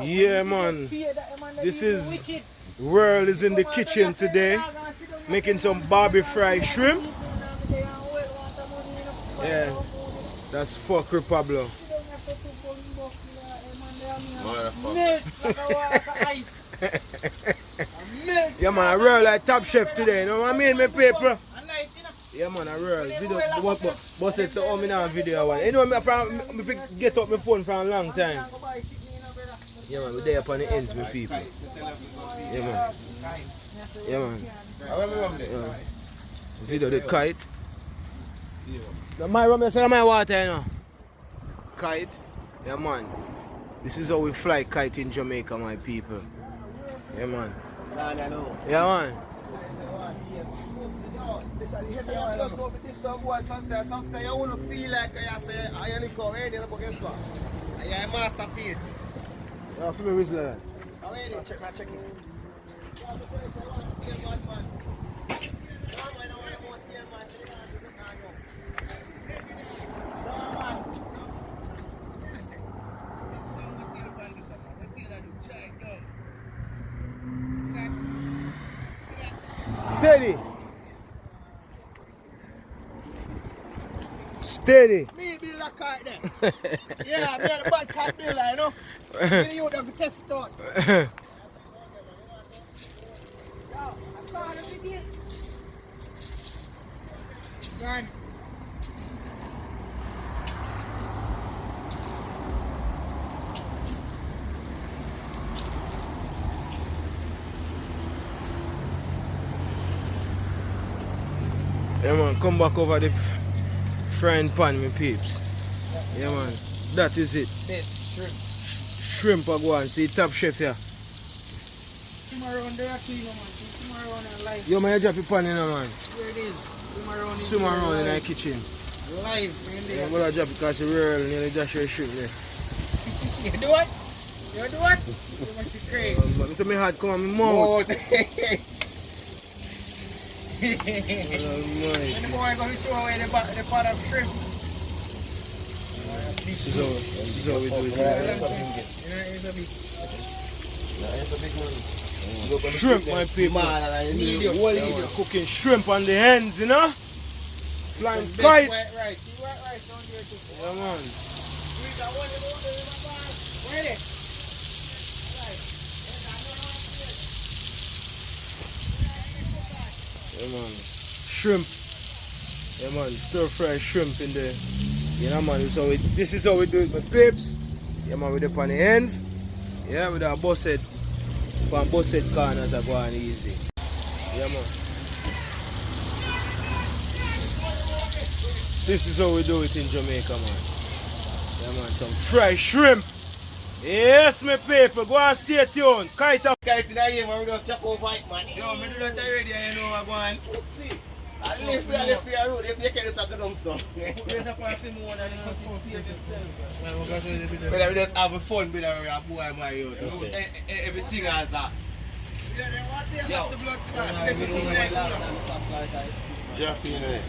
Yeah, man. This is World is in the kitchen today, making some barbie fried shrimp. Yeah, that's fucker Pablo. Yeah, man, I roll like Top Chef today. You know what I mean, my people? Yeah, man, I roll. Video, but it's so me now video one. You know, me get up my phone for a long time. Yeah, man, we're there upon the ends, my people. Yeah, man. Yeah, man. Yeah. Video the kite. Yeah. My rum, that's my water, you know. Kite. Yeah, man. This is how we fly kite in Jamaica, my people. Yeah, man. Yeah, man. Sometimes you want to feel like I say, I only go ready to go get one. I am master field. Yeah, for me, whistle that. I'm ready, check it. Steady. Steady. Me build a car there. Yeah, me and the bad car builder, you know. Me you have to test it out. Gone. Yeah, man, come back over the frying pan, my peeps. Yeah, man, that is it. Shrimp. Shrimp are going. See, Top Chef here. Tomorrow there, man. Tomorrow live. Yo, man, you drop your pan in, man. Here it is. Swim around in the kitchen. Live, man. I'm going to drop it because the real nearly dash your shrimp there. You do what? You must be crazy. So my heart come on my mouth. When the boy going to throw away the pot of shrimp. This is how we do it. Shrimp, my people. We're cooking shrimp on the ends, you know? Flying kite. White rice down there too. Yeah, man. Ready? Yeah, man. Shrimp. Yeah, man. Stir fry shrimp in there. You know, man. This is how we do it with pips. Yeah, man. With the on the ends. Yeah, with our busted. From busted corners are going easy. Yeah, man. This is how we do it in Jamaica, man. Yeah, man. Some fried shrimp. Yes, my people. Go and stay tuned. Kite up. Kite in the game, we just chop over it, man. Yo, me do that already, you know what I'm going. At least we are left here road, if you can just have to dump some. There's a part of more than you can see themselves. But we just have fun with our boy, my youth. Everything has that. Yo, the blood clot. Yeah, you know.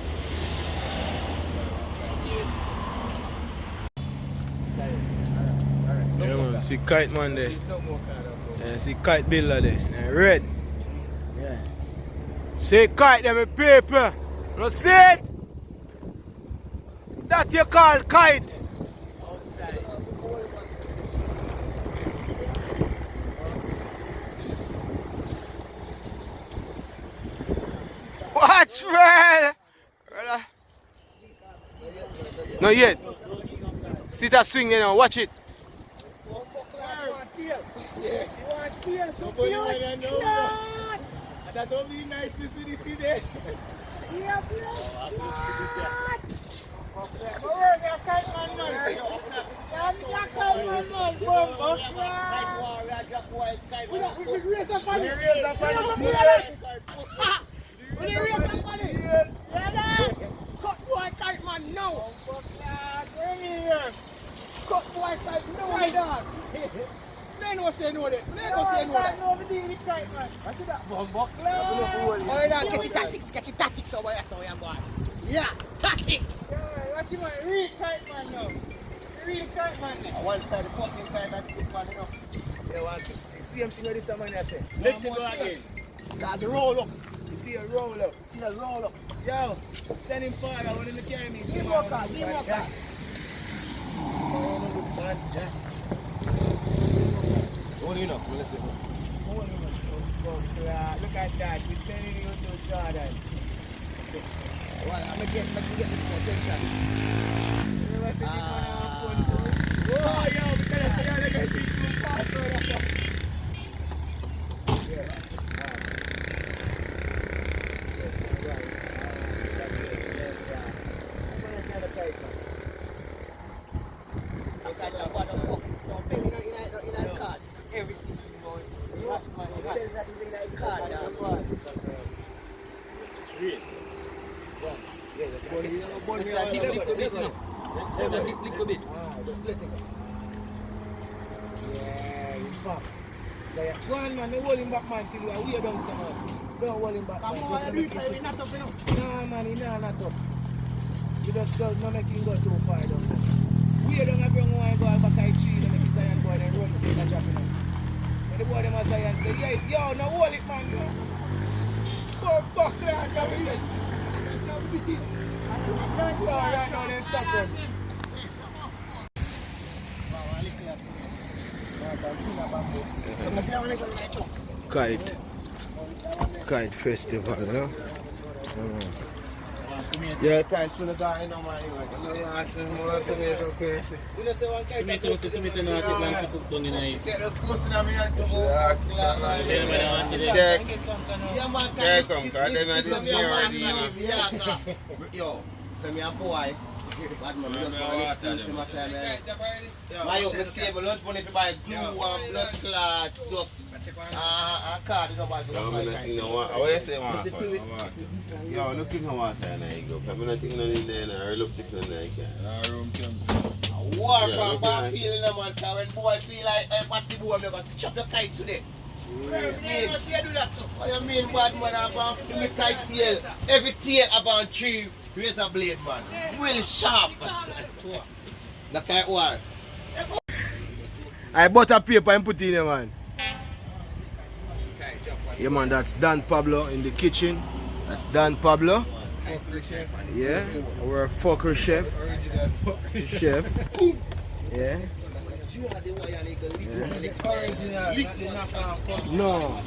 Yeah, man. See kite man there. Yeah, see kite builder there. Yeah, red. Yeah. See kite there, my people. You see it? That you call kite. Watch, man. Not yet. See that swing there now. Watch it. That don't be nice to see it today. Yeah, cut boy kite man now. Cut boy kite no dog. They know say no that. They know say no that. No be the kite man. What is that bumbuck? Oh yeah, catch it tactics over here so I'm going. Yeah, tactics. What you want? Real kite man now. Real kite man. One side the fucking kite that good man, you know. man. Same thing with this man I say. Let you go again. Cause you roll up. The tail roll up. Tail roll up. Yo, send him fire. I want him to carry me. Give me more card. Give me more card. What do you know? Look at that. We're sending you to Jordan. Well, I'm gonna get this more attention. Oh, yo, because I say you're going to get too fast. Go on, man, don't hold him back, man, till you are way down somewhere. Don't hold him back. Come on, he's not up enough. Nah, man, he's not up. You just don't make him go too far down. We don't have bring one go back to tree and make his iron boy and run see and drop him. When the boy them as iron say, yeah, yo, now hold it, man, yo. Go, class, come here. Right now, then stop run. Kite festival, no? Yeah, kite for the guy in my You know, more tomato crazy. You know, say one kite. Tomato not take long to cook down in it. Get us close to me and come on. Yeah, man, Yeah, come, because then I didn't hear already. Yo, so me a boy. Bad man, just want to listen to my time. My up, me save my lunch money to buy glue and blood clot, dust, card, you know, buy. Yo, I'm not thinking no water. What you say, man? Yo, look in the water and I go. I'm not thinking anything there and I look different than I can. War from bad feeling, man, because when boy feel like, hey, what's the boy, I'm going to chop your kite today. What you mean, bad man, I'm going to do my kite tail. Every tail about 3 razor blade, man. Really sharp. The kite war. I bought a paper and put in there, man. Yeah, man, that's Dan Pablo in the kitchen. That's Dan Pablo. Yeah, our fucker chef. Chef. Yeah. No.